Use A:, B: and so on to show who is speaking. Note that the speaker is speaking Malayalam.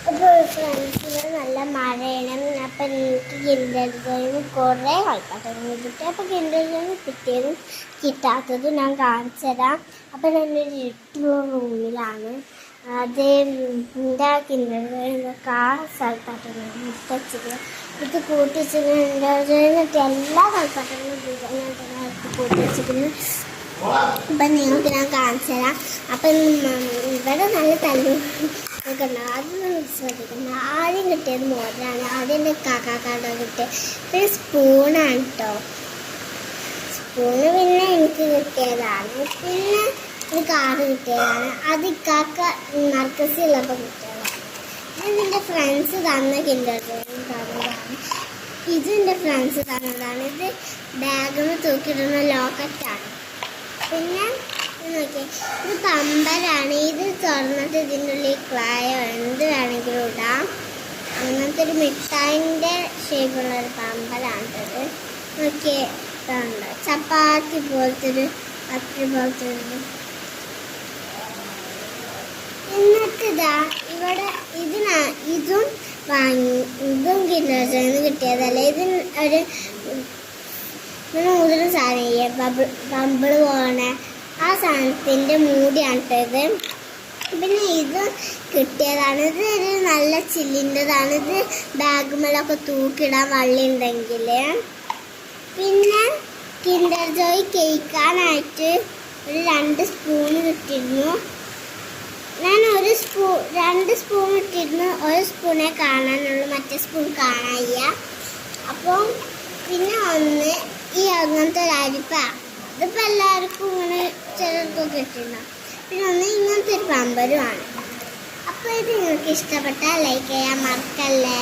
A: അപ്പോൾ ഫ്രണ്ട്സിന് നല്ല മഴയാണ്. അപ്പം എനിക്ക് കിൻഡർ കുറേ കളിപ്പാട്ടങ്ങൾ കിട്ടി. അപ്പോൾ കിൻഡർ കിട്ടിയതും കിട്ടാത്തതും ഞാൻ കാണിച്ചു തരാം. അപ്പം ഞാനൊരു ഇരുട്ട് റൂമിലാണ്. അത് എൻ്റെ കിൻഡർ ആ കളിപ്പാട്ടങ്ങളും മുട്ടച്ചിട്ട് ഇത് കൂട്ടിച്ചിട്ട് എല്ലാ കളിപ്പാട്ടങ്ങളും കൂട്ടിച്ചിട്ട്. അപ്പം നിങ്ങൾക്ക് ഞാൻ കാണിച്ചു തരാം. അപ്പം ഇവിടെ നല്ല തല്ലു നോക്കണ്ട. അതൊന്നും ശ്രദ്ധിക്കണം. ആദ്യം കിട്ടിയത് മോതിരാണ്. ആദ്യം എൻ്റെ കാക്കാക്കാടെ കിട്ടിയത്. പിന്നെ സ്പൂണാണ് കേട്ടോ. സ്പൂണ് പിന്നെ എനിക്ക് കിട്ടിയതാണ്. പിന്നെ ഒരു കാറ് കിട്ടിയതാണ്. അത് ഇക്കാക്ക നർക്കസിയുള്ളപ്പോൾ കിട്ടിയതാണ്. ഇത് എൻ്റെ ഫ്രണ്ട്സ് തന്ന കിൻഡർ തന്നതാണ്. ഇത് എൻ്റെ ഫ്രണ്ട്സ് തന്നതാണ്. ഇത് ബാഗിൽ തൂക്കിയിടുന്ന ലോക്കറ്റാണ്. പിന്നെ നോക്കിയേ, ഇത് പമ്പലാണ്. ഇത് തുറന്നിട്ട് ഇതിൻ്റെ ഉള്ളിൽ ക്ലായോ എന്ത് വേണമെങ്കിലും ഇടാം. അങ്ങനത്തെ ഒരു മിഠായിൻ്റെ ഷേപ്പുള്ള ഒരു പമ്പലാണിത്. നോക്കിയേ, ഇതുണ്ട് ചപ്പാത്തി പോലത്തെ ഒരു പത്തി പോലത്തെ ഒരു. എന്നിട്ട് ഇതാ ഇവിടെ ഇതും വാങ്ങി. ഇതും കിൻഡർ കിട്ടിയതല്ലേ. ഇതിന് ഒരു മൂന്നിന് സാധനം ബബിള് പോകണ ആ സാധനത്തിൻ്റെ മൂടിയാണ് ഇത്. പിന്നെ ഇത് കിട്ടിയതാണ്. ഇത് ഒരു നല്ല ചില്ലിൻ്റെതാണ്. ഇത് ബാഗുമേലൊക്കെ തൂക്കിടാൻ വള്ളി ഉണ്ടെങ്കിൽ. പിന്നെ കിൻഡർ ജോയ് കേൾക്കാനായിട്ട് ഒരു 2 സ്പൂണ് കിട്ടിയിരുന്നു. ഞാൻ 2 സ്പൂൺ ഇട്ടിരുന്നു. ഒരു സ്പൂണേ കാണാനുള്ളൂ, മറ്റേ സ്പൂൺ കാണാനില്ല. അപ്പം പിന്നെ ഒന്ന് ഈ അങ്ങനത്തെ ഒരു അരിപ്പ. ഇതിപ്പോൾ എല്ലാവർക്കും ഇങ്ങനെ ചിലർക്കൊക്കെ കിട്ടുന്നുണ്ടാവും. പിന്നെ ഒന്ന് ഇങ്ങനത്തെ ഒരു പമ്പരുമാണ്. അപ്പോൾ ഇത് നിങ്ങൾക്ക് ഇഷ്ടപ്പെട്ടാൽ ലൈക്ക് ചെയ്യാൻ മറക്കല്ലേ.